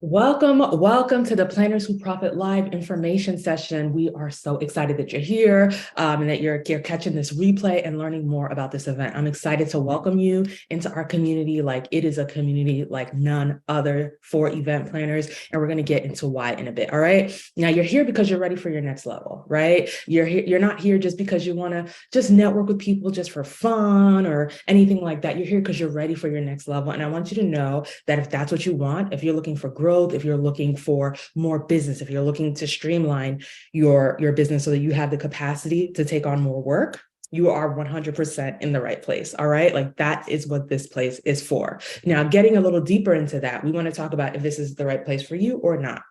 Welcome to the Planners Who Profit Live information session. We are so excited that you're here and that you're catching this replay and learning more about this event. I'm excited to welcome you into our community. Like, it is a community like none other for event planners, and we're going to get into why in a bit. All right. Now, you're here because you're ready for your next level, right? You're not here just because you want to just network with people just for fun or anything like that. You're here because you're ready for your next level. And I want you to know that if that's what you want, if you're looking for growth, if you're looking for more business, if you're looking to streamline your business so that you have the capacity to take on more work, you are 100% in the right place. All right. Like, that is what this place is for. Now, getting a little deeper into that, we want to talk about if this is the right place for you or not.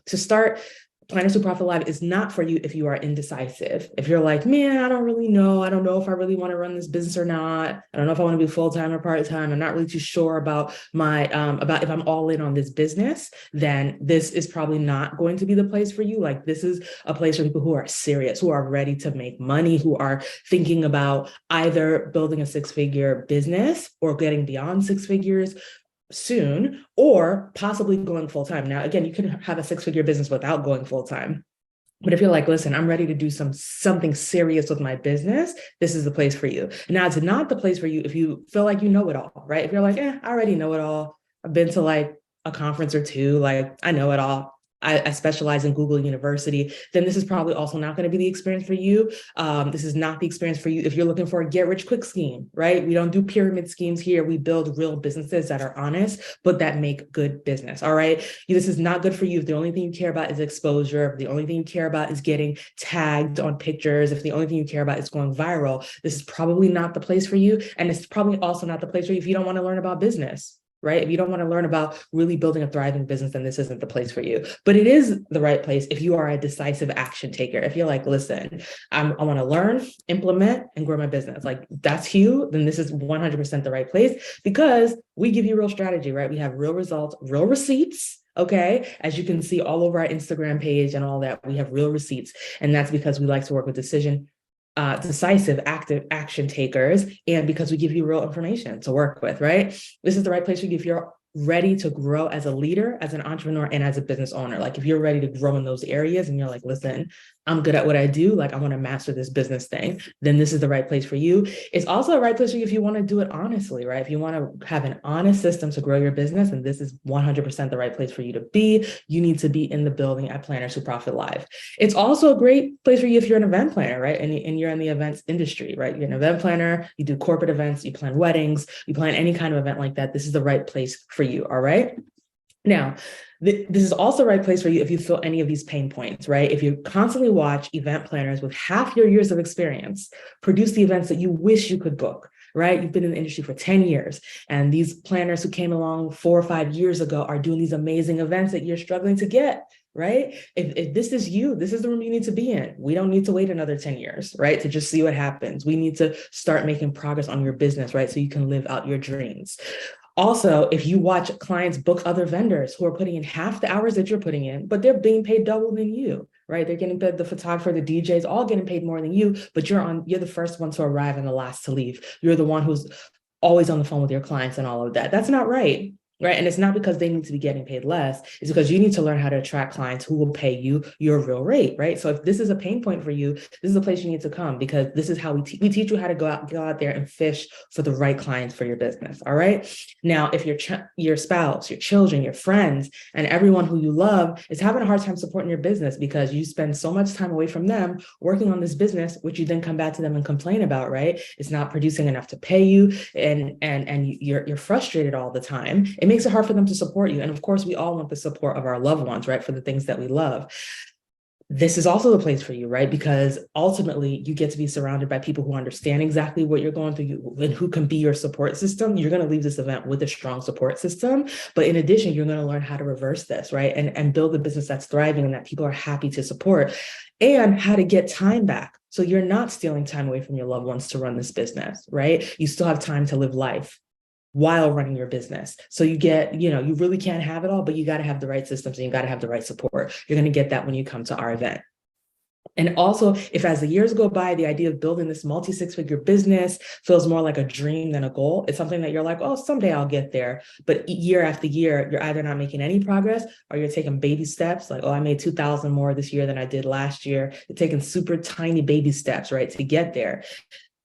To start, Planners Who Profit Live is not for you if you are indecisive. If you're like, man, I don't really know. I don't know if I really want to run this business or not. I don't know if I want to be full-time or part-time. I'm not really too sure about about if I'm all in on this business, then this is probably not going to be the place for you. Like, this is a place for people who are serious, who are ready to make money, who are thinking about either building a six-figure business or getting beyond six figures soon, or possibly going full time. Now, again, you can have a six-figure business without going full time. But if you're like, listen, I'm ready to do something serious with my business, this is the place for you. Now, it's not the place for you if you feel like you know it all, right? If you're like, I already know it all. I've been to like a conference or two, like I know it all. I specialize in Google University, then this is probably also not going to be the experience for you. This is not the experience for you if you're looking for a get rich quick scheme, right? We don't do pyramid schemes here. We build real businesses that are honest, but that make good business. All right. This is not good for you if the only thing you care about is exposure. If the only thing you care about is getting tagged on pictures. If the only thing you care about is going viral, this is probably not the place for you. And it's probably also not the place for you if you don't want to learn about business. Right? If you don't want to learn about really building a thriving business, then this isn't the place for you. But it is the right place if you are a decisive action taker. If you're like, listen, I want to learn, implement, and grow my business. Like, that's you, then this is 100% the right place, because we give you real strategy, right? We have real results, real receipts. Okay. As you can see all over our Instagram page and all that, we have real receipts. And that's because we like to work with decisive, active action takers, and because we give you real information to work with, right? This is the right place for you if you're ready to grow as a leader, as an entrepreneur, and as a business owner. Like, if you're ready to grow in those areas and you're like, listen, I'm good at what I do, like I want to master this business thing, then this is the right place for you. It's also the right place for you if you want to do it honestly, right? If you want to have an honest system to grow your business, and this is 100% the right place for you to be. You need to be in the building at Planners Who Profit Live. It's also a great place for you if you're an event planner, right? And you're in the events industry, right? You're an event planner, you do corporate events, you plan weddings, you plan any kind of event like that. This is the right place for you, all right? Now, this is also the right place for you if you feel any of these pain points, right? If you constantly watch event planners with half your years of experience produce the events that you wish you could book, right? You've been in the industry for 10 years, and these planners who came along 4 or 5 years ago are doing these amazing events that you're struggling to get, right? If this is you, this is the room you need to be in. We don't need to wait another 10 years, right? To just see what happens. We need to start making progress on your business, right? So you can live out your dreams. Also, if you watch clients book other vendors who are putting in half the hours that you're putting in, but they're being paid double than you, right? They're getting paid, the photographer, the DJs, all getting paid more than you, but you're the first one to arrive and the last to leave. You're the one who's always on the phone with your clients and all of that. That's not right. Right. And it's not because they need to be getting paid less. It's because you need to learn how to attract clients who will pay you your real rate. Right. So if this is a pain point for you, this is the place you need to come, because this is how we teach you how to go out there and fish for the right clients for your business. All right. Now, if your spouse, your children, your friends, and everyone who you love is having a hard time supporting your business because you spend so much time away from them working on this business, which you then come back to them and complain about, right? It's not producing enough to pay you, and you're frustrated all the time. It makes it hard for them to support you. And of course, we all want the support of our loved ones, right? For the things that we love. This is also the place for you, right? Because ultimately you get to be surrounded by people who understand exactly what you're going through and who can be your support system. You're going to leave this event with a strong support system. But in addition, you're going to learn how to reverse this, right? And build a business that's thriving and that people are happy to support, and how to get time back. So you're not stealing time away from your loved ones to run this business, right? You still have time to live life while running your business. So you really can't have it all, but you got to have the right systems and you got to have the right support. You're going to get that when you come to our event. And also, if as the years go by, the idea of building this multi six-figure business feels more like a dream than a goal, it's something that you're like, oh, someday I'll get there. But year after year, you're either not making any progress or you're taking baby steps. Like, oh, I made 2,000 more this year than I did last year. You're taking super tiny baby steps, right, to get there.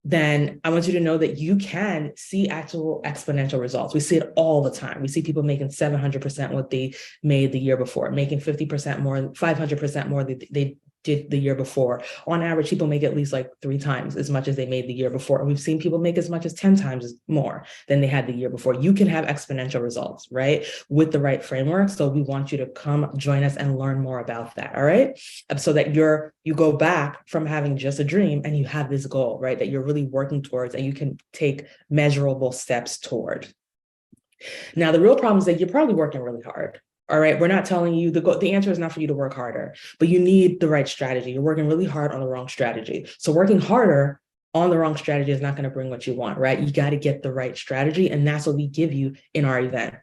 Then I want you to know that you can see actual exponential results. We see it all the time. We see people making 700% what they made the year before, making 50% more, 500% more than they did the year before. On average, people make at least like 3 times as much as they made the year before. And we've seen people make as much as 10 times more than they had the year before. You can have exponential results, right? With the right framework. So we want you to come join us and learn more about that. All right. So that you go back from having just a dream and you have this goal, right? That you're really working towards and you can take measurable steps toward. Now, the real problem is that you're probably working really hard. All right. We're not telling you the answer is not for you to work harder, but you need the right strategy. You're working really hard on the wrong strategy. So working harder on the wrong strategy is not going to bring what you want, right? You got to get the right strategy. And that's what we give you in our event.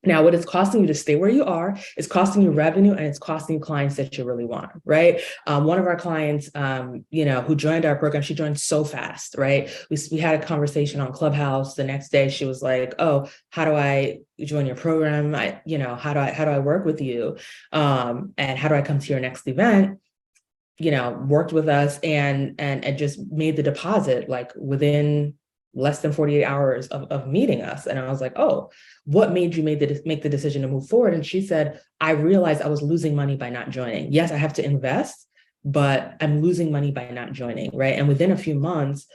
Now, what it's costing you to stay where you are, it's costing you revenue and it's costing you clients that you really want, right? One of our clients, who joined our program, she joined so fast, right? We had a conversation on Clubhouse. The next day, she was like, "Oh, how do I join your program? How do I work with you? And how do I come to your next event?" Worked with us and just made the deposit like within less than 48 hours of meeting us. And I was like, oh, what made you make the decision to move forward? And she said, I realized I was losing money by not joining. Yes, I have to invest, but I'm losing money by not joining, right? And within a few months,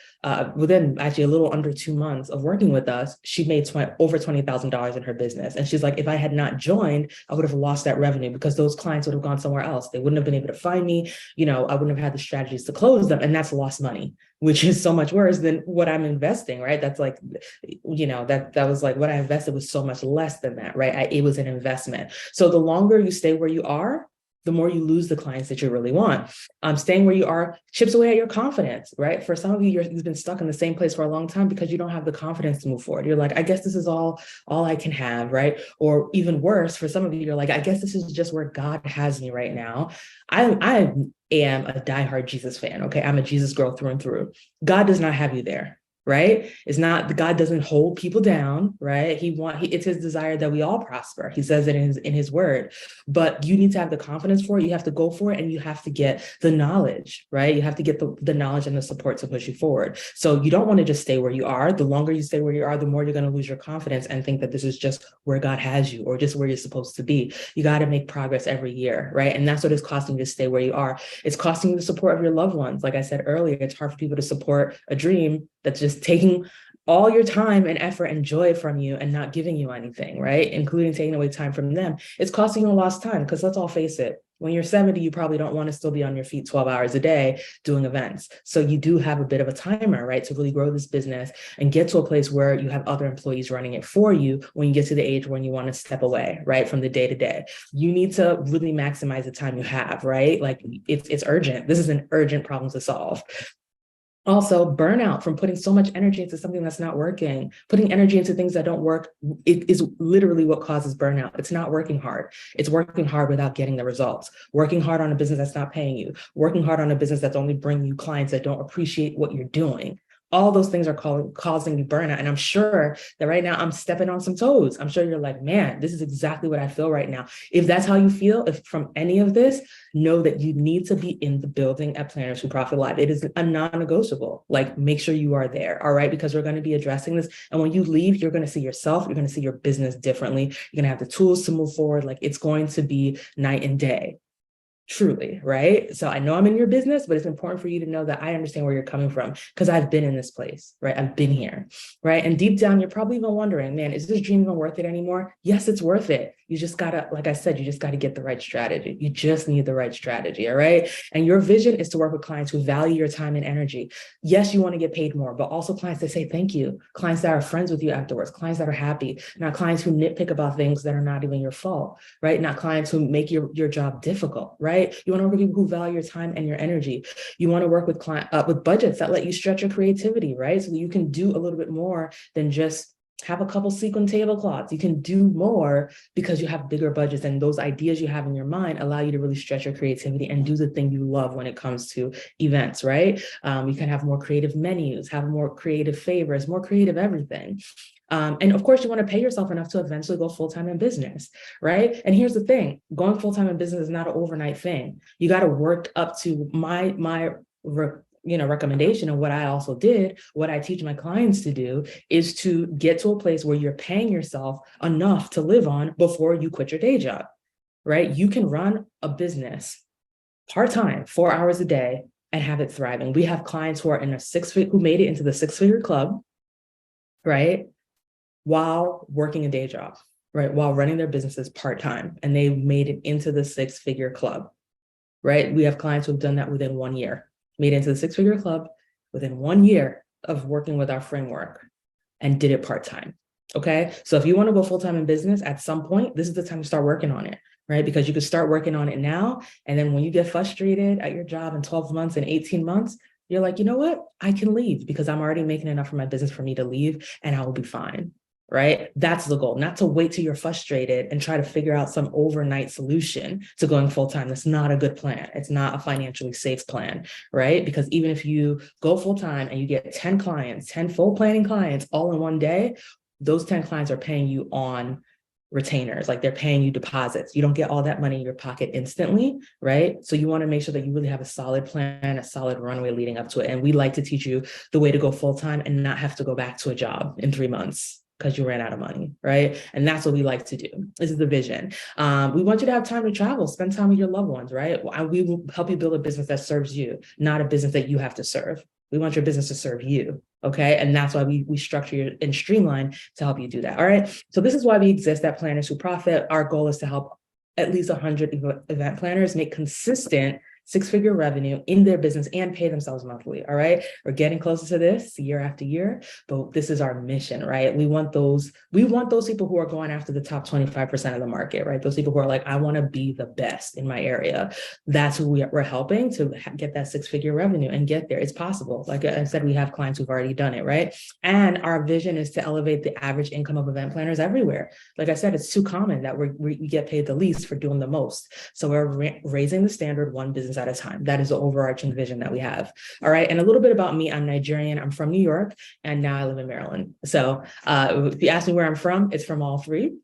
within actually a little under 2 months of working with us, she made over $20,000 in her business. And she's like, if I had not joined, I would have lost that revenue because those clients would have gone somewhere else. They wouldn't have been able to find me. I wouldn't have had the strategies to close them. And that's lost money, which is so much worse than what I'm investing, right? That's like, that was like what I invested was so much less than that, right? It was an investment. So the longer you stay where you are, the more you lose the clients that you really want. Staying where you are chips away at your confidence, right? For some of you, you've been stuck in the same place for a long time because you don't have the confidence to move forward. You're like, I guess this is all I can have, right? Or even worse, for some of you, you're like, I guess this is just where God has me right now. I am a diehard Jesus fan, okay? I'm a Jesus girl through and through. God does not have you there. Right? It's not, God doesn't hold people down, right? It's his desire that we all prosper. He says it in his word, but you need to have the confidence for it. You have to go for it and you have to get the knowledge, right? You have to get the knowledge and the support to push you forward. So you don't want to just stay where you are. The longer you stay where you are, the more you're going to lose your confidence and think that this is just where God has you or just where you're supposed to be. You got to make progress every year, right? And that's what it's costing you to stay where you are. It's costing you the support of your loved ones. Like I said earlier, it's hard for people to support a dream that's just taking all your time and effort and joy from you and not giving you anything, right? Including taking away time from them. It's costing you a lost time because let's all face it, when you're 70, you probably don't want to still be on your feet 12 hours a day doing events. So you do have a bit of a timer, right? To really grow this business and get to a place where you have other employees running it for you when you get to the age when you want to step away, right? From the day to day. You need to really maximize the time you have, right? Like it's urgent. This is an urgent problem to solve. Also, burnout from putting so much energy into something that's not working. Putting energy into things that don't work, it is literally what causes burnout. It's not working hard. It's working hard without getting the results. Working hard on a business that's not paying you. Working hard on a business that's only bringing you clients that don't appreciate what you're doing. All those things are causing you burnout. And I'm sure that right now I'm stepping on some toes. I'm sure you're like, man, this is exactly what I feel right now. If that's how you feel, if from any of this, know that you need to be in the building at Planners Who Profit Live. It is a non-negotiable. Like, make sure you are there, all right? Because we're going to be addressing this. And when you leave, you're going to see yourself. You're going to see your business differently. You're going to have the tools to move forward. Like, it's going to be night and day. Truly, right? So I know I'm in your business, but it's important for you to know that I understand where you're coming from because I've been in this place, right? I've been here, right? And deep down, you're probably even wondering, man, is this dream even worth it anymore? Yes, it's worth it. You just gotta, like I said, you just gotta get the right strategy. You just need the right strategy, all right? And your vision is to work with clients who value your time and energy. Yes, you want to get paid more, but also clients that say thank you, clients that are friends with you afterwards, clients that are happy, not clients who nitpick about things that are not even your fault, right? Not clients who make your job difficult, right? You want to work with people who value your time and your energy. You want to work with with budgets that let you stretch your creativity, right? So that you can do a little bit more than just have a couple sequin tablecloths. You can do more because you have bigger budgets, and those ideas you have in your mind allow you to really stretch your creativity and do the thing you love when it comes to events, right? You can have more creative menus, have more creative favors, more creative everything. And of course, you want to pay yourself enough to eventually go full-time in business, right? And here's the thing, going full-time in business is not an overnight thing. You got to work up to my recommendation. And what I also did, what I teach my clients to do is to get to a place where you're paying yourself enough to live on before you quit your day job, right? You can run a business part-time, 4 hours a day, and have it thriving. We have clients who are in who made it into the six-figure club, right? While working a day job, right? While running their businesses part-time, and they made it into the six-figure club, right? We have clients who've done that within 1 year, made it into the six-figure club within 1 year of working with our framework, and did it part-time, okay? So if you want to go full-time in business, at some point, this is the time to start working on it, right? Because you could start working on it now, and then when you get frustrated at your job in 12 months and 18 months, you're like, you know what? I can leave because I'm already making enough for my business for me to leave, and I will be fine. Right? That's the goal, not to wait till you're frustrated and try to figure out some overnight solution to going full-time. That's not a good plan. It's not a financially safe plan, right? Because even if you go full-time and you get 10 clients, 10 full planning clients all in one day, those 10 clients are paying you on retainers, like they're paying you deposits. You don't get all that money in your pocket instantly, right? So you want to make sure that you really have a solid plan, a solid runway leading up to it. And we like to teach you the way to go full-time and not have to go back to a job in 3 months because you ran out of money, right? And that's what we like to do. This is the vision. We want you to have time to travel, spend time with your loved ones, right? We will help you build a business that serves you, not a business that you have to serve. We want your business to serve you, okay? And that's why we structure and streamline to help you do that, all right? So this is why we exist at Planners Who Profit. Our goal is to help at least 100 event planners make consistent six-figure revenue in their business and pay themselves monthly, all right? We're getting closer to this year after year, but this is our mission, right? We want those people who are going after the top 25% of the market, right? Those people who are like, I want to be the best in my area. That's who we're helping to get that six-figure revenue and get there. It's possible. Like I said, we have clients who've already done it, right? And our vision is to elevate the average income of event planners everywhere. Like I said, it's too common that we get paid the least for doing the most. So we're raising the standard one business at a time. That is the overarching vision that we have. All right. And a little bit about me. I'm Nigerian. I'm from New York, and now I live in Maryland. So if you ask me where I'm from, it's from all three.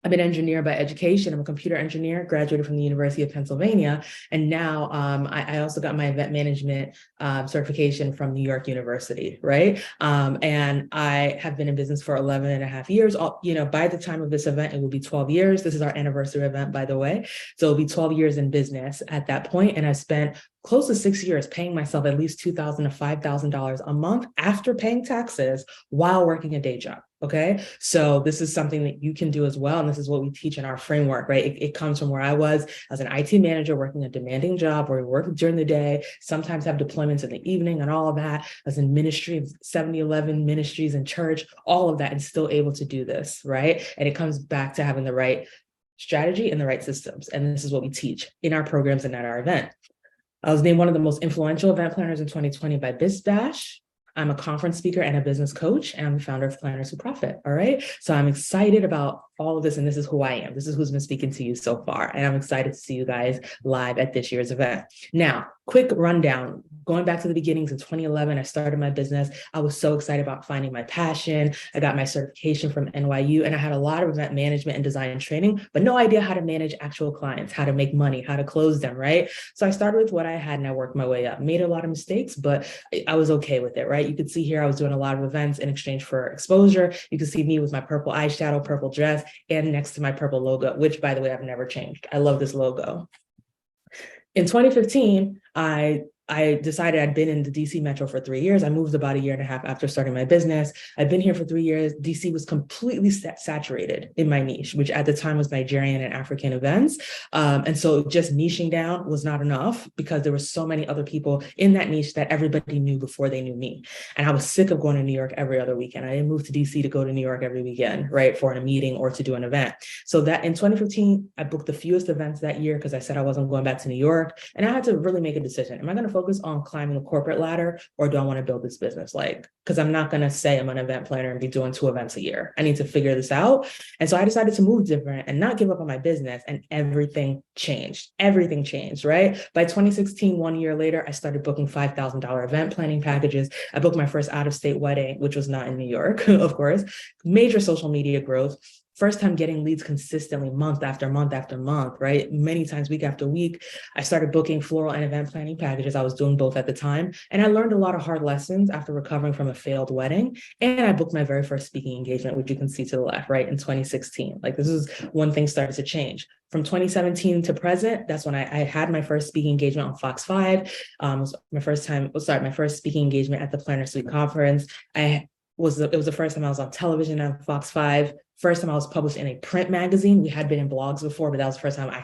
I'm an engineer by education. I'm a computer engineer, graduated from the University of Pennsylvania. And now I also got my event management certification from New York University, right? And I have been in business for 11 and a half years. By the time of this event, it will be 12 years. This is our anniversary event, by the way. So it'll be 12 years in business at that point. And I spent close to 6 years paying myself at least $2,000 to $5,000 a month after paying taxes while working a day job. Okay. So this is something that you can do as well. And this is what we teach in our framework, right? It comes from where I was as an IT manager working a demanding job where we work during the day, sometimes have deployments in the evening and all of that, as in ministry of 70-11 ministries and church, all of that, and still able to do this, right? And it comes back to having the right strategy and the right systems. And this is what we teach in our programs and at our event. I was named one of the most influential event planners in 2020 by BizBash. I'm a conference speaker and a business coach, and I'm the founder of Planners Who Profit. All right. So I'm excited about all of this, and this is who I am. This is who's been speaking to you so far. And I'm excited to see you guys live at this year's event. Now, quick rundown. Going back to the beginnings in 2011, I started my business. I was so excited about finding my passion. I got my certification from NYU, and I had a lot of event management and design training, but no idea how to manage actual clients, how to make money, how to close them, right? So I started with what I had and I worked my way up. Made a lot of mistakes, but I was okay with it, right? You could see here I was doing a lot of events in exchange for exposure. You can see me with my purple eyeshadow, purple dress, and next to my purple logo, which, by the way, I've never changed. I love this logo. In 2015, I decided I'd been in the DC metro for 3 years. I moved about a year and a half after starting my business. I've been here for 3 years. DC was completely saturated in my niche, which at the time was Nigerian and African events. And so just niching down was not enough because there were so many other people in that niche that everybody knew before they knew me. And I was sick of going to New York every other weekend. I didn't move to DC to go to New York every weekend, right, for a meeting or to do an event. So that in 2015, I booked the fewest events that year because I said I wasn't going back to New York. And I had to really make a decision. Am I going to focus on climbing the corporate ladder, or do I want to build this business? Like, because I'm not going to say I'm an event planner and be doing 2 events a year. I need to figure this out. And so I decided to move different and not give up on my business, and everything changed. Everything changed, right? By 2016, 1 year later, I started booking $5,000 event planning packages. I booked my first out-of-state wedding, which was not in New York, of course. Major social media growth. First time getting leads consistently month after month after month, right? Many times, week after week. I started booking floral and event planning packages. I was doing both at the time. And I learned a lot of hard lessons after recovering from a failed wedding. And I booked my very first speaking engagement, which you can see to the left, right? In 2016. Like, this is when things started to change. From 2017 to present, that's when I had my first speaking engagement on Fox 5. My first speaking engagement at the Planner Suite conference. It was the first time I was on television on Fox 5. First time I was published in a print magazine. We had been in blogs before, but that was the first time I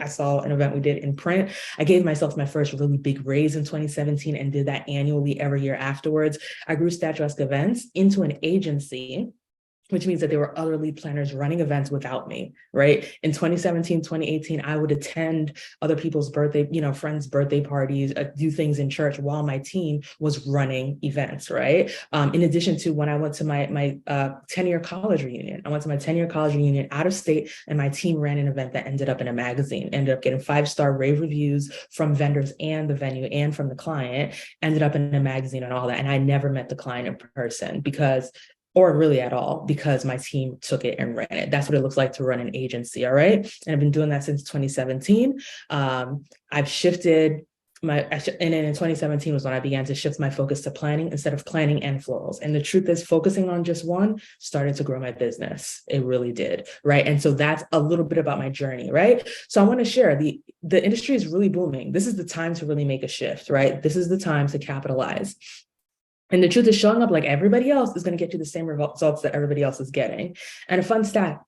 saw an event we did in print. I gave myself my first really big raise in 2017 and did that annually every year afterwards. I grew Statuesque Events into an agency, which means that there were other lead planners running events without me, right? In 2017, 2018, I would attend other people's birthday, friends' birthday parties, do things in church while my team was running events, right? In addition to when I went to my 10-year college reunion, I went to my 10-year college reunion out of state, and my team ran an event that ended up in a magazine, ended up getting 5-star rave reviews from vendors and the venue and from the client, ended up in a magazine and all that. And I never met the client in person or really at all, because my team took it and ran it. That's what it looks like to run an agency, all right? And I've been doing that since 2017. I've shifted and then in 2017 was when I began to shift my focus to planning instead of planning and florals. And the truth is, focusing on just one started to grow my business. It really did, right? And so that's a little bit about my journey, right? So I want to share the industry is really booming. This is the time to really make a shift, right? This is the time to capitalize. And the truth is, showing up like everybody else is going to get you the same results that everybody else is getting. And a fun stat,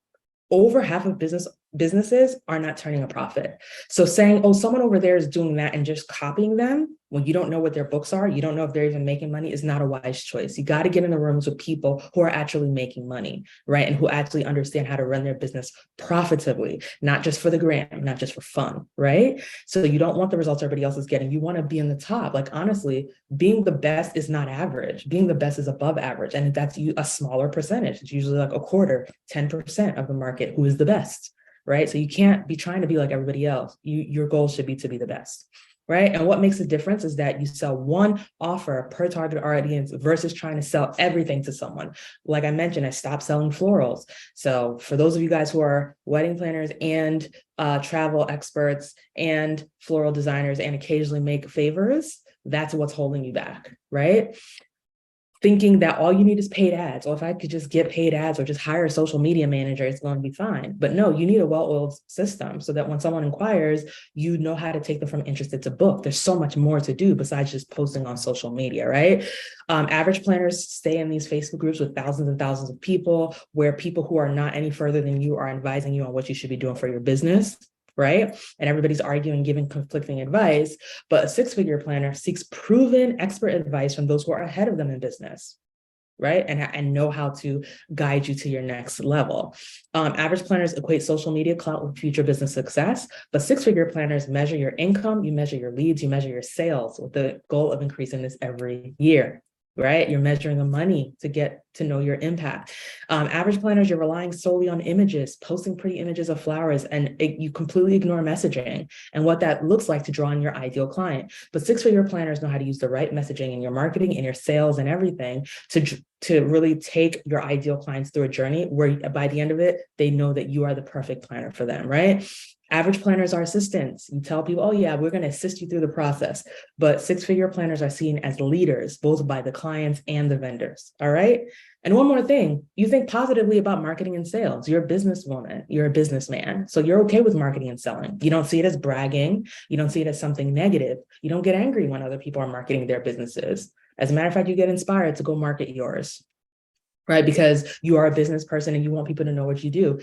over half of businesses are not turning a profit. So saying, oh, someone over there is doing that and just copying them when you don't know what their books are, you don't know if they're even making money, is not a wise choice. You got to get in the rooms with people who are actually making money, right? And who actually understand how to run their business profitably, not just for the gram, not just for fun, right? So you don't want the results everybody else is getting. You want to be in the top. Like, honestly, being the best is not average. Being the best is above average. And that's a smaller percentage. It's usually like a quarter, 10% of the market who is the best, right? So you can't be trying to be like everybody else. Your goal should be to be the best, right? And what makes a difference is that you sell one offer per target audience versus trying to sell everything to someone. Like I mentioned, I stopped selling florals. So for those of you guys who are wedding planners and travel experts and floral designers and occasionally make favors, that's what's holding you back, right? Thinking that all you need is paid ads, or if I could just get paid ads or just hire a social media manager, it's going to be fine. But no, you need a well-oiled system so that when someone inquires, you know how to take them from interested to book. There's so much more to do besides just posting on social media, right? Average planners stay in these Facebook groups with thousands and thousands of people, where people who are not any further than you are advising you on what you should be doing for your business, right? And everybody's arguing, giving conflicting advice. But a 6-figure planner seeks proven expert advice from those who are ahead of them in business, right? And know how to guide you to your next level. Average planners equate social media clout with future business success, but 6-figure planners measure your income, you measure your leads, you measure your sales with the goal of increasing this every year. Right? You're measuring the money to get to know your impact. Average planners, you're relying solely on images, posting pretty images of flowers, and you completely ignore messaging and what that looks like to draw in your ideal client. But 6-figure planners know how to use the right messaging in your marketing, in your sales and everything to really take your ideal clients through a journey where by the end of it, they know that you are the perfect planner for them, right? Average planners are assistants. You tell people, oh yeah, we're going to assist you through the process. But 6-figure planners are seen as leaders, both by the clients and the vendors. All right. And one more thing, you think positively about marketing and sales. You're a businesswoman, you're a businessman. So you're okay with marketing and selling. You don't see it as bragging. You don't see it as something negative. You don't get angry when other people are marketing their businesses. As a matter of fact, you get inspired to go market yours, right? Because you are a business person and you want people to know what you do.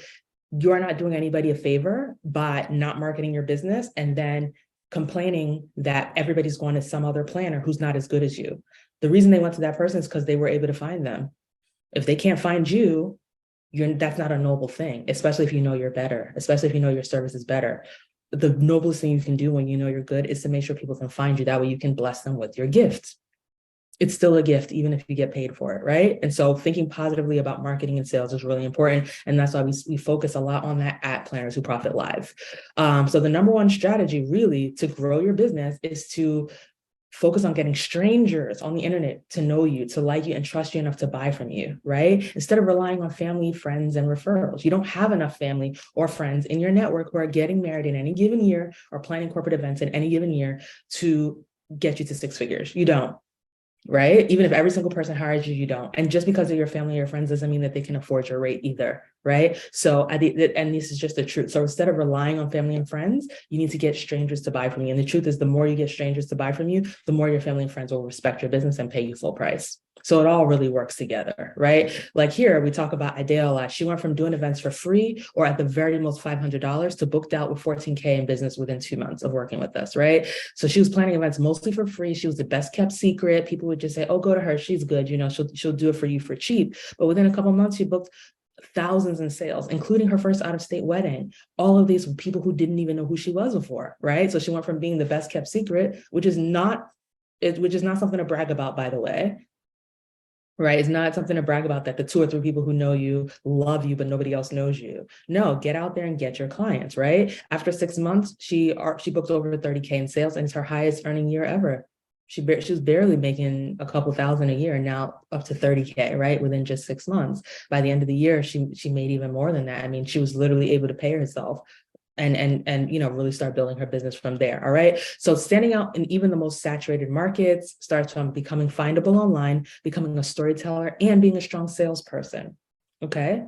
You're not doing anybody a favor by not marketing your business and then complaining that everybody's going to some other planner who's not as good as you. The reason they went to that person is because they were able to find them. If they can't find you, that's not a noble thing, especially if you know you're better, especially if you know your service is better. the noblest thing you can do when you know you're good is to make sure people can find you. That way you can bless them with your gift. It's still a gift, even if you get paid for it, right? And so thinking positively about marketing and sales is really important. And that's why we focus a lot on that at Planners Who Profit Live. So the number one strategy really to grow your business is to focus on getting strangers on the internet to know you, to like you, and trust you enough to buy from you, right? Instead of relying on family, friends, and referrals. You don't have enough family or friends in your network who are getting married in any given year or planning corporate events in any given year to get you to six figures. You don't. Right? Even if every single person hires you, you don't. And just because of your family or friends doesn't mean that they can afford your rate either. Right? So and this is just the truth. So instead of relying on family and friends, you need to get strangers to buy from you. And the truth is, the more you get strangers to buy from you, the more your family and friends will respect your business and pay you full price. So it all really works together, right? Like here, we talk about Idea a lot. She went from doing events for free or at the very most $500 to booked out with 14K in business within 2 months of working with us, right? So she was planning events mostly for free. She was the best kept secret. People would just say, oh, go to her. She's good. You know, she'll do it for you for cheap. But within a couple of months, she booked thousands in sales, including her first out-of-state wedding. All of these people who didn't even know who she was before, right? So she went from being the best kept secret, which is not something to brag about, by the way. Right. It's not something to brag about that the 2 or 3 people who know you love you, but nobody else knows you. No, get out there and get your clients. Right. After 6 months, she booked over 30K in sales, and it's her highest earning year ever. She was barely making a couple thousand a year, now up to 30K, right? Within just 6 months. By the end of the year, she made even more than that. I mean, she was literally able to pay herself and you know, really start building her business from there. All right. So standing out in even the most saturated markets starts from becoming findable online, becoming a storyteller, and being a strong salesperson. Okay.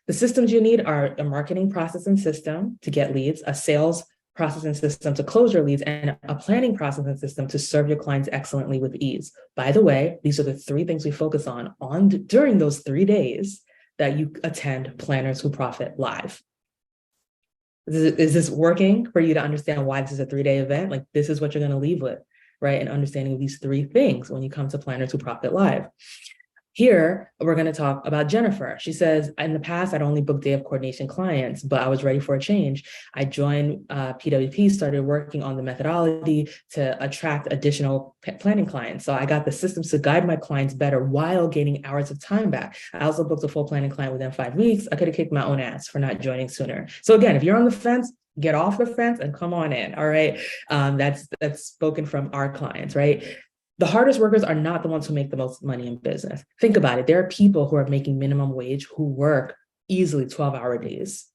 The systems you need are a marketing process and system to get leads, a sales process and system to close your leads, and a planning process and system to serve your clients excellently with ease. By the way, these are the 3 things we focus on during those 3 days that you attend Planners Who Profit Live. Is this working for you to understand why this is a 3-day event? Like, this is what you're going to leave with, right? And understanding these 3 things when you come to Planners Who Profit Live. Here, we're going to talk about Jennifer. She says, in the past, I'd only booked day of coordination clients, but I was ready for a change. I joined PWP, started working on the methodology to attract additional planning clients. So I got the systems to guide my clients better while gaining hours of time back. I also booked a full planning client within 5 weeks. I could have kicked my own ass for not joining sooner. So again, if you're on the fence, get off the fence and come on in. All right. That's spoken from our clients, right? The hardest workers are not the ones who make the most money in business. Think about it. There are people who are making minimum wage who work easily 12-hour days,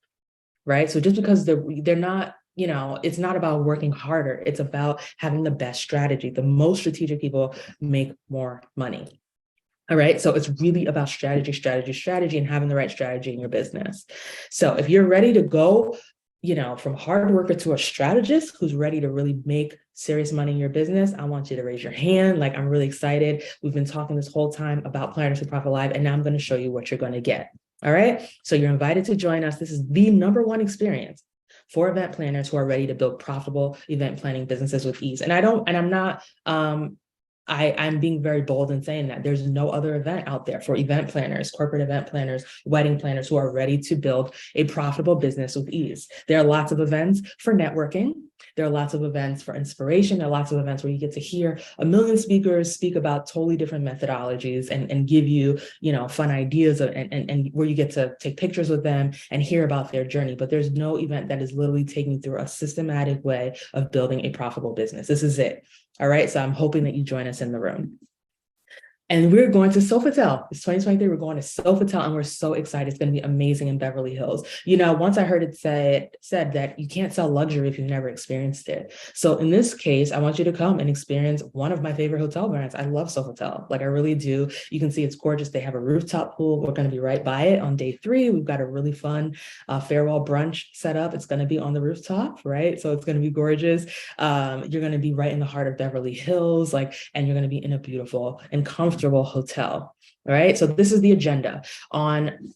right? So just because they're not, you know, it's not about working harder. It's about having the best strategy. The most strategic people make more money. All right. So it's really about strategy, and having the right strategy in your business. So if you're ready to go, you know, from hard worker to a strategist who's ready to really make serious money in your business, I want you to raise your hand. Like, I'm really excited. We've been talking this whole time about Planners Who Profit Live, and now I'm going to show you what you're going to get. All right. So you're invited to join us. This is the #1 experience for event planners who are ready to build profitable event planning businesses with ease. And I'm not, I'm being very bold in saying that there's no other event out there for event planners, corporate event planners, wedding planners who are ready to build a profitable business with ease. There are lots of events for networking. There are lots of events for inspiration. There are lots of events where you get to hear a million speakers speak about totally different methodologies and give you, you know, fun ideas and where you get to take pictures with them and hear about their journey. But there's no event that is literally taking you through a systematic way of building a profitable business. This is it. All right. So I'm hoping that you join us in the room. And we're going to Sofitel. It's 2023. We're going to Sofitel, and we're so excited. It's going to be amazing in Beverly Hills. You know, once I heard it said that you can't sell luxury if you've never experienced it. So in this case, I want you to come and experience one of my favorite hotel brands. I love Sofitel. Like, I really do. You can see it's gorgeous. They have a rooftop pool. We're going to be right by it on day 3. We've got a really fun farewell brunch set up. It's going to be on the rooftop, right? So it's going to be gorgeous. You're going to be right in the heart of Beverly Hills, and you're going to be in a beautiful and comfortable hotel. All right. So this is the agenda. On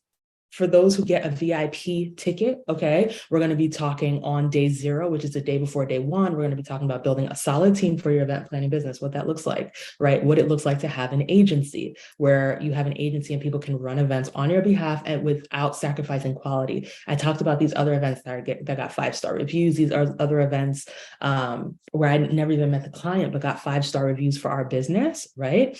For those who get a VIP ticket, okay, we're going to be talking on day 0, which is the day before day 1. We're going to be talking about building a solid team for your event planning business, what that looks like, right? What it looks like to have an agency, where you have an agency and people can run events on your behalf and without sacrificing quality. I talked about these other events that got 5-star reviews. These are other events where I never even met the client, but got 5-star reviews for our business, right?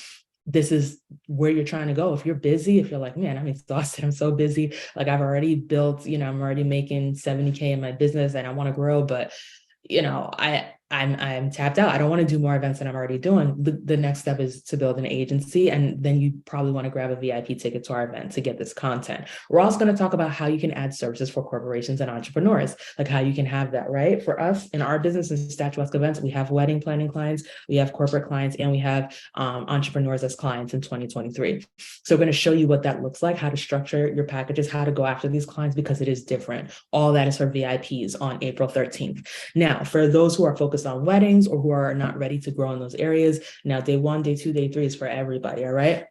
This is where you're trying to go. If you're busy, if you're like, man, I'm exhausted, I'm so busy, like I've already built, I'm already making 70K in my business and I want to grow, but I'm tapped out. I don't want to do more events than I'm already doing. The next step is to build an agency, and then you probably want to grab a VIP ticket to our event to get this content. We're also going to talk about how you can add services for corporations and entrepreneurs, like how you can have that, right? For us in our business in Statuesque Events, we have wedding planning clients, we have corporate clients, and we have entrepreneurs as clients in 2023. So we're going to show you what that looks like, how to structure your packages, how to go after these clients, because it is different. All that is for VIPs on April 13th. Now, for those who are focused on weddings or who are not ready to grow in those areas, now day 1, day 2, day 3 is for everybody, all right?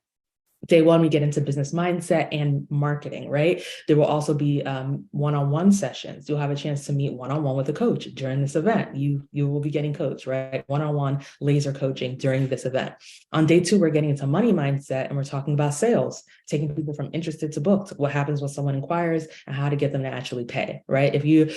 Day 1, we get into business mindset and marketing, right? There will also be one-on-one sessions. You'll have a chance to meet one-on-one with a coach during this event. You will be getting coached, right? One-on-one laser coaching during this event. On day 2, we're getting into money mindset and we're talking about sales, taking people from interested to booked, what happens when someone inquires and how to get them to actually pay, right? If you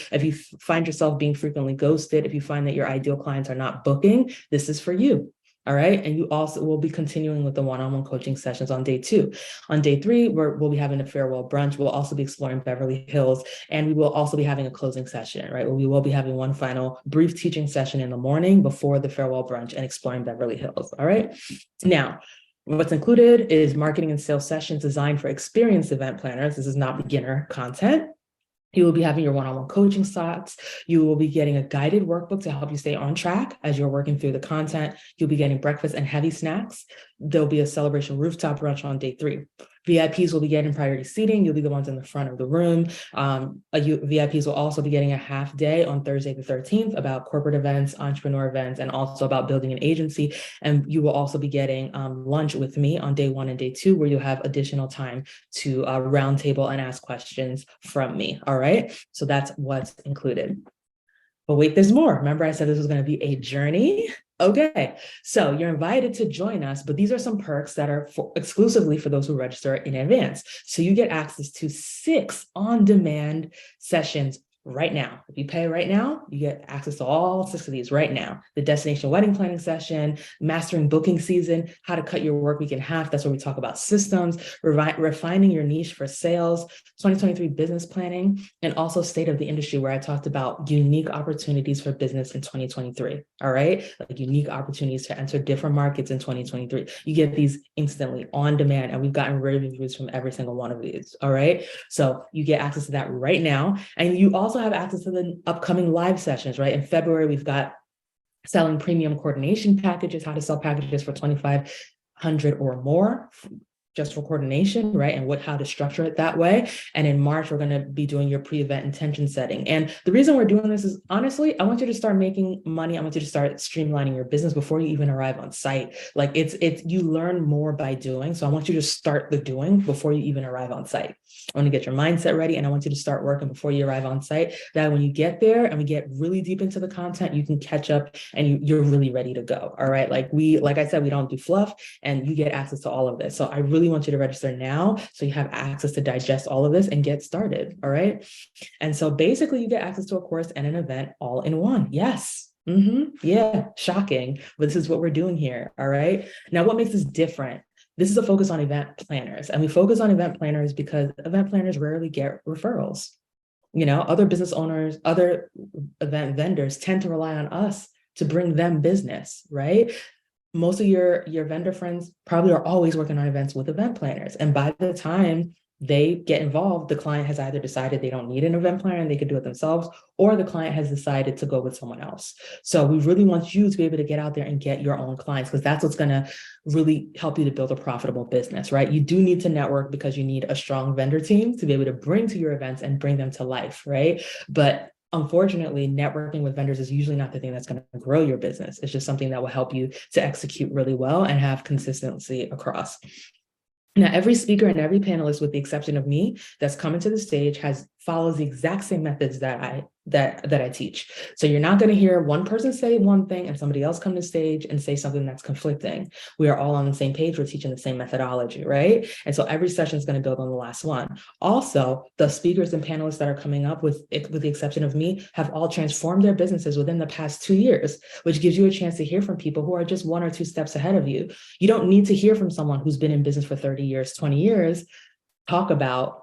find yourself being frequently ghosted, if you find that your ideal clients are not booking, this is for you. All right. And you also will be continuing with the one-on-one coaching sessions on day 2. On day 3, we'll be having a farewell brunch. We'll also be exploring Beverly Hills, and we will also be having a closing session, right? We will be having one final brief teaching session in the morning before the farewell brunch and exploring Beverly Hills. All right. Now, what's included is marketing and sales sessions designed for experienced event planners. This is not beginner content. You will be having your one-on-one coaching slots. You will be getting a guided workbook to help you stay on track as you're working through the content. You'll be getting breakfast and heavy snacks. There'll be a celebration rooftop brunch on day 3. VIPs will be getting priority seating. You'll be the ones in the front of the room. VIPs will also be getting a half day on Thursday the 13th about corporate events, entrepreneur events, and also about building an agency. And you will also be getting lunch with me on day 1 and day 2, where you'll have additional time to roundtable and ask questions from me. All right. So that's what's included. But wait, there's more. Remember, I said this was going to be a journey. Okay, so you're invited to join us, but these are some perks that are exclusively for those who register in advance. So you get access to 6 on-demand sessions right now. If you pay right now, you get access to all 6 of these right now. The destination wedding planning session, mastering booking season, how to cut your work week in half. That's where we talk about systems, refining your niche for sales, 2023 business planning, and also state of the industry, where I talked about unique opportunities for business in 2023. All right. Like unique opportunities to enter different markets in 2023. You get these instantly on demand, and we've gotten rave reviews from every single one of these. All right. So you get access to that right now. And you also have access to the upcoming live sessions, right? In February, we've got selling premium coordination packages, how to sell packages for $2,500 or more, just for coordination, right? And how to structure it that way. And in March, we're going to be doing your pre-event intention setting. And the reason we're doing this is, honestly, I want you to start making money. I want you to start streamlining your business before you even arrive on site. Like you learn more by doing. So I want you to start the doing before you even arrive on site. I want to get your mindset ready, and I want you to start working before you arrive on site. That when you get there and we get really deep into the content, you can catch up and you're really ready to go. All right. Like I said, we don't do fluff, and you get access to all of this. So I really want you to register now so you have access to digest all of this and get started. All right. And so basically you get access to a course and an event all in one. Yes. Yeah. Shocking. But this is what we're doing here. All right. Now, what makes this different? This is a focus on event planners, and we focus on event planners because event planners rarely get referrals. Other business owners, other event vendors tend to rely on us to bring them business, right? Most of your vendor friends probably are always working on events with event planners. And by the time they get involved, the client has either decided they don't need an event planner and they could do it themselves, or the client has decided to go with someone else. So we really want you to be able to get out there and get your own clients, because that's what's going to really help you to build a profitable business, right? You do need to network because you need a strong vendor team to be able to bring to your events and bring them to life, right? But unfortunately, networking with vendors is usually not the thing that's going to grow your business. It's just something that will help you to execute really well and have consistency across. Now, every speaker and every panelist, with the exception of me, that's coming to the stage follows the exact same methods that I teach. So you're not going to hear one person say one thing and somebody else come to stage and say something that's conflicting. We are all on the same page. We're teaching the same methodology, right? And so every session is going to build on the last one. Also, the speakers and panelists that are coming up, with the exception of me, have all transformed their businesses within the past 2 years, which gives you a chance to hear from people who are just 1 or 2 steps ahead of you. You don't need to hear from someone who's been in business for 30 years, 20 years, talk about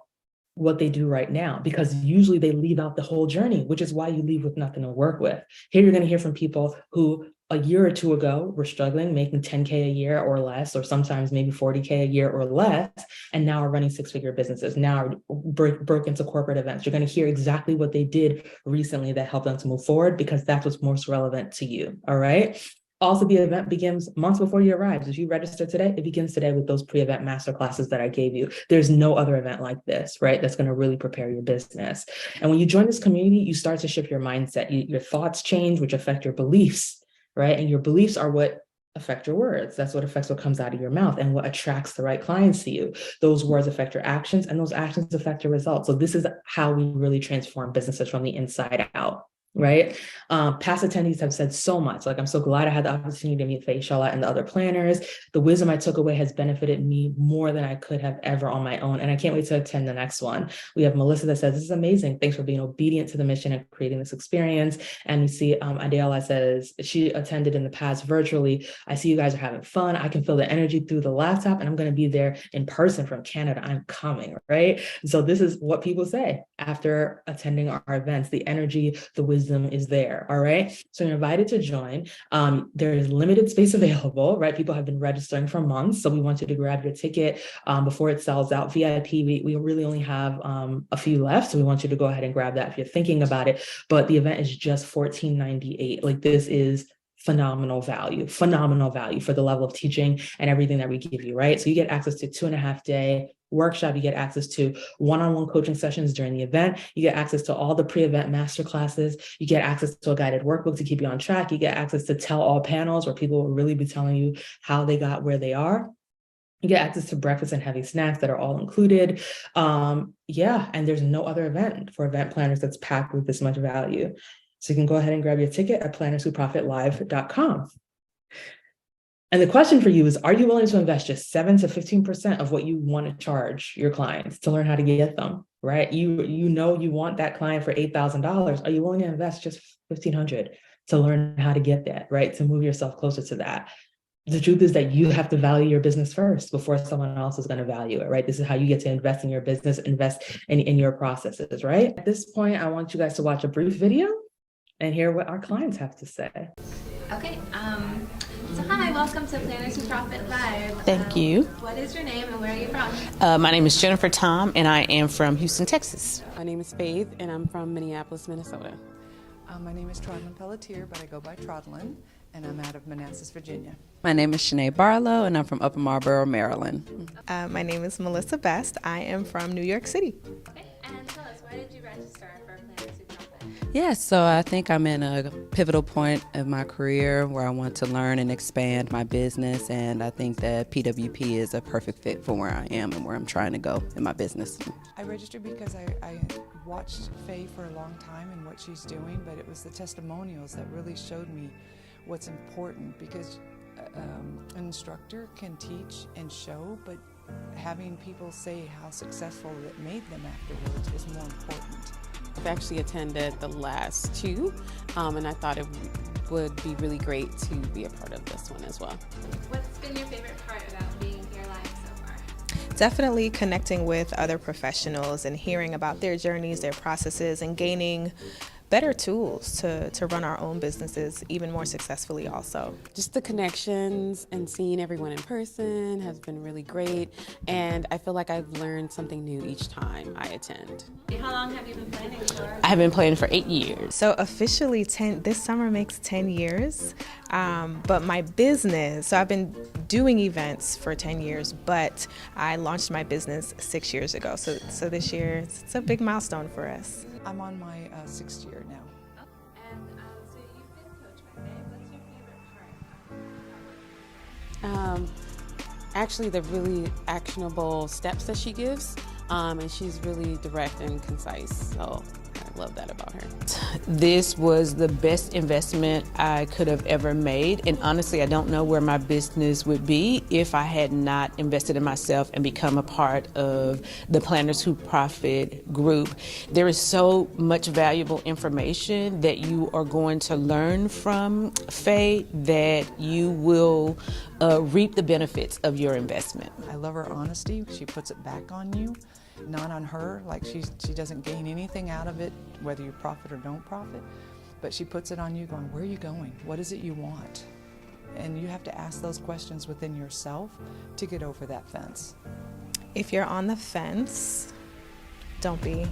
what they do right now, because usually they leave out the whole journey, which is why you leave with nothing to work with. Here, you're going to hear from people who a year or two ago were struggling, making 10K a year or less, or sometimes maybe 40K a year or less, and now are running 6-figure businesses, now are broke into corporate events. You're going to hear exactly what they did recently that helped them to move forward, because that's what's most relevant to you. All right. Also, the event begins months before you arrive. If you register today, it begins today with those pre-event masterclasses that I gave you. There's no other event like this, right? That's going to really prepare your business. And when you join this community, you start to shift your mindset. Your thoughts change, which affect your beliefs, right? And your beliefs are what affect your words. That's what affects what comes out of your mouth and what attracts the right clients to you. Those words affect your actions, and those actions affect your results. So this is how we really transform businesses from the inside out. Right. Past attendees have said so much. Like, I'm so glad I had the opportunity to meet Faishala and the other planners. The wisdom I took away has benefited me more than I could have ever on my own. And I can't wait to attend the next one. We have Melissa that says, this is amazing. Thanks for being obedient to the mission and creating this experience. And we see Adela says she attended in the past virtually. I see you guys are having fun. I can feel the energy through the laptop, and I'm going to be there in person from Canada. I'm coming, right? So this is what people say after attending our events. The energy, the wisdom is there. All right. So you're invited to join. There is limited space available, right? People have been registering for months. So we want you to grab your ticket before it sells out. VIP, we really only have a few left. So we want you to go ahead and grab that if you're thinking about it. But the event is just $14.98. Like, this is phenomenal value for the level of teaching and everything that we give you, right? So you get access to 2.5-day workshop. You get access to one-on-one coaching sessions during the event. You get access to all the pre-event masterclasses. You get access to a guided workbook to keep you on track. You get access to tell-all panels where people will really be telling you how they got where they are. You get access to breakfast and heavy snacks that are all included. Yeah, and there's no other event for event planners that's packed with this much value. So you can go ahead and grab your ticket at plannerswhoprofitlive.com. And the question for you is, are you willing to invest just 7 to 15% of what you want to charge your clients to learn how to get them, right? You know you want that client for $8,000. Are you willing to invest just $1,500 to learn how to get that, right? To move yourself closer to that. The truth is that you have to value your business first before someone else is going to value it, right? This is how you get to invest in your business, invest in your processes, right? At this point, I want you guys to watch a brief video and hear what our clients have to say. Okay, so hi, welcome to Planners Who Profit Live. Thank you. What is your name and where are you from? My name is Jennifer Tom, and I am from Houston, Texas. My name is Faith, and I'm from Minneapolis, Minnesota. My name is Trodlin Pelletier, but I go by Trodlin, and I'm out of Manassas, Virginia. My name is Shanae Barlow, and I'm from Upper Marlboro, Maryland. My name is Melissa Best. I am from New York City. Okay, and tell us, why did you register for Planners Who Profit? Yes, so I think I'm in a pivotal point of my career where I want to learn and expand my business, and I think that PWP is a perfect fit for where I am and where I'm trying to go in my business. I registered because I watched Faye for a long time and what she's doing, but it was the testimonials that really showed me what's important, because an instructor can teach and show, but having people say how successful it made them afterwards is more important. I've actually attended the last two, and I thought it would be really great to be a part of this one as well. What's been your favorite part about being here live so far? Definitely connecting with other professionals and hearing about their journeys, their processes, and gaining better tools to run our own businesses even more successfully also. Just the connections and seeing everyone in person has been really great, and I feel like I've learned something new each time I attend. How long have you been planning for? I have been planning for 8 years. So officially this summer makes 10 years, but my business, so I've been doing events for 10 years, but I launched my business 6 years ago. So this year, it's a big milestone for us. I'm on my 6th year now. And so you've been coached by Faye. What's your favorite part? actually the really actionable steps that she gives, and she's really direct and concise. So I love that about her. This was the best investment I could have ever made. And honestly, I don't know where my business would be if I had not invested in myself and become a part of the Planners Who Profit group. There is so much valuable information that you are going to learn from Faye that you will reap the benefits of your investment. I love her honesty. She puts it back on you, not on her. Like she doesn't gain anything out of it, whether you profit or don't profit, but she puts it on you going, where are you going? What is it you want? And you have to ask those questions within yourself to get over that fence. If you're on the fence, don't be.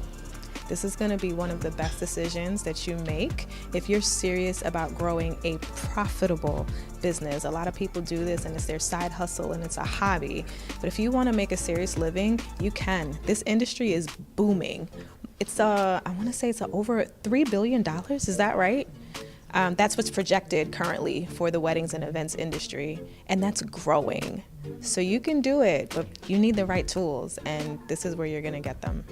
This is going to be one of the best decisions that you make if you're serious about growing a profitable business. A lot of people do this and it's their side hustle and it's a hobby. But if you want to make a serious living, you can. This industry is booming. It's I want to say it's over $3 billion. Is that right? That's what's projected currently for the weddings and events industry, and that's growing. So you can do it, but you need the right tools, and this is where you're going to get them.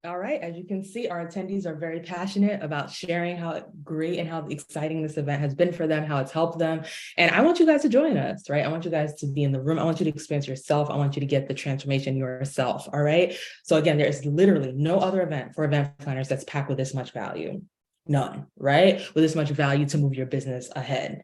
All right, as you can see, our attendees are very passionate about sharing how great and how exciting this event has been for them, how it's helped them. And I want you guys to join us, right? I want you guys to be in the room. I want you to experience yourself. I want you to get the transformation yourself, all right? So again, there's literally no other event for event planners that's packed with this much value. None, right? With this much value to move your business ahead.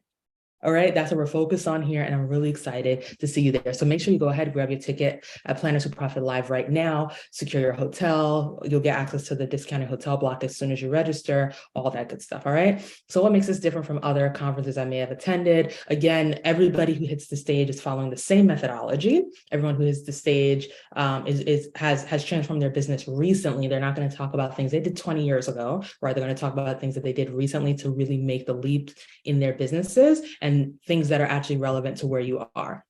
All right, that's what we're focused on here, and I'm really excited to see you there. So make sure you go ahead, grab your ticket at Planners Who Profit Live right now, secure your hotel. You'll get access to the discounted hotel block as soon as you register, all that good stuff, all right? So what makes this different from other conferences I may have attended? Again, everybody who hits the stage is following the same methodology. Everyone who hits the stage has transformed their business recently. They're not gonna talk about things they did 20 years ago, right? They're gonna talk about things that they did recently to really make the leap in their businesses and things that are actually relevant to where you are.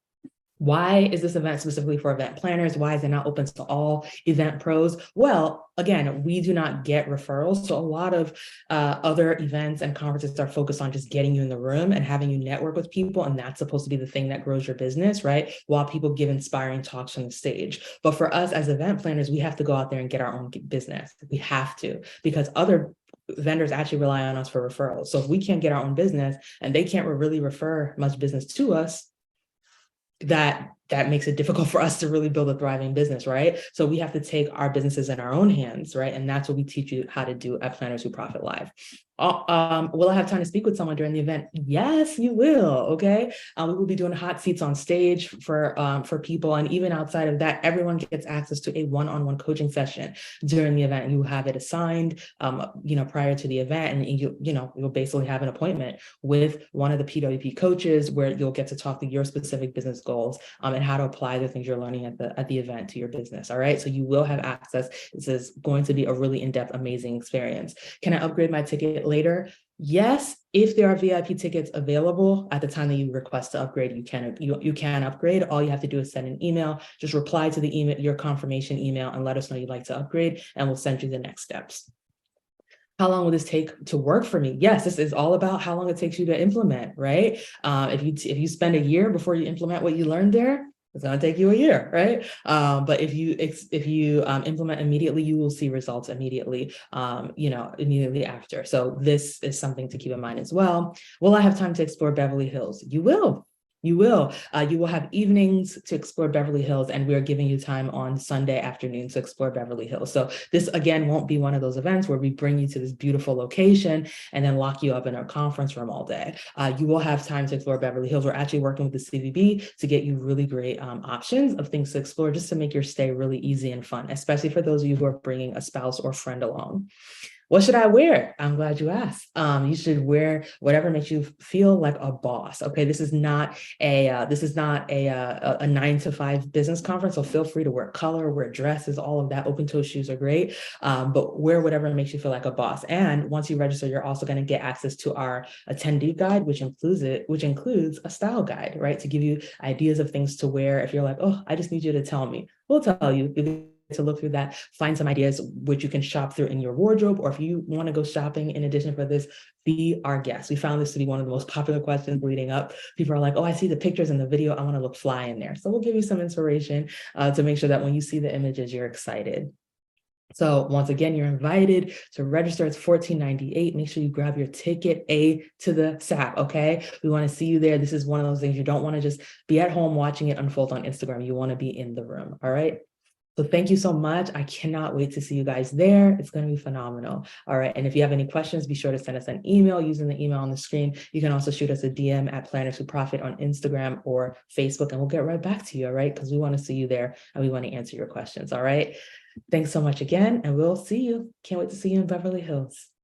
Why is this event specifically for event planners? Why is it not open to all event pros? Well, again, we do not get referrals. So a lot of other events and conferences are focused on just getting you in the room and having you network with people. And that's supposed to be the thing that grows your business, right? While people give inspiring talks from the stage. But for us as event planners, we have to go out there and get our own business. We have to, because other vendors actually rely on us for referrals. So if we can't get our own business and they can't really refer much business to us, that makes it difficult for us to really build a thriving business, right? So we have to take our businesses in our own hands, right? And that's what we teach you how to do at Planners Who Profit Live. Will I have time to speak with someone during the event? Yes, you will, okay? We will be doing hot seats on stage for people. And even outside of that, everyone gets access to a one-on-one coaching session during the event. You will have it assigned, prior to the event, and you'll basically have an appointment with one of the PWP coaches where you'll get to talk to your specific business goals and how to apply the things you're learning at the event to your business, all right? So you will have access. This is going to be a really in-depth, amazing experience. Can I upgrade my ticket later? Yes, if there are VIP tickets available at the time that you request to upgrade, you can upgrade. All you have to do is send an email, just reply to the email, your confirmation email, and let us know you'd like to upgrade, and we'll send you the next steps. How long will this take to work for me? Yes, this is all about how long it takes you to implement, right? If you spend a year before you implement what you learned there, it's going to take you a year, right? But if you implement immediately, you will see results immediately, immediately after. So this is something to keep in mind as well. Will I have time to explore Beverly Hills? You will. You will. You will have evenings to explore Beverly Hills, and we're giving you time on Sunday afternoon to explore Beverly Hills. So this, again, won't be one of those events where we bring you to this beautiful location and then lock you up in a conference room all day. You will have time to explore Beverly Hills. We're actually working with the CVB to get you really great options of things to explore, just to make your stay really easy and fun, especially for those of you who are bringing a spouse or friend along. What should I wear? I'm glad you asked. You should wear whatever makes you feel like a boss. Okay, this is not a 9-to-5 business conference. So feel free to wear color, wear dresses, all of that. Open-toe shoes are great, but wear whatever makes you feel like a boss. And once you register, you're also going to get access to our attendee guide, which includes a style guide, right, to give you ideas of things to wear. If you're like, oh, I just need you to tell me, we'll tell you. You'll to look through that, find some ideas which you can shop through in your wardrobe, or if you want to go shopping in addition for this, be our guest. We found this to be one of the most popular questions leading up. People are like, oh, I see the pictures in the video, I want to look fly in there. So we'll give you some inspiration to make sure that when you see the images, you're excited. So once again, you're invited to register. It's $14.98. Make sure you grab your ticket A to the SAP, okay? We want to see you there. This is one of those things you don't want to just be at home watching it unfold on Instagram. You want to be in the room, all right? So thank you so much. I cannot wait to see you guys there. It's going to be phenomenal. All right. And if you have any questions, be sure to send us an email using the email on the screen. You can also shoot us a DM at Planners Who Profit on Instagram or Facebook, and we'll get right back to you. All right. Because we want to see you there and we want to answer your questions. All right. Thanks so much again. And we'll see you. Can't wait to see you in Beverly Hills.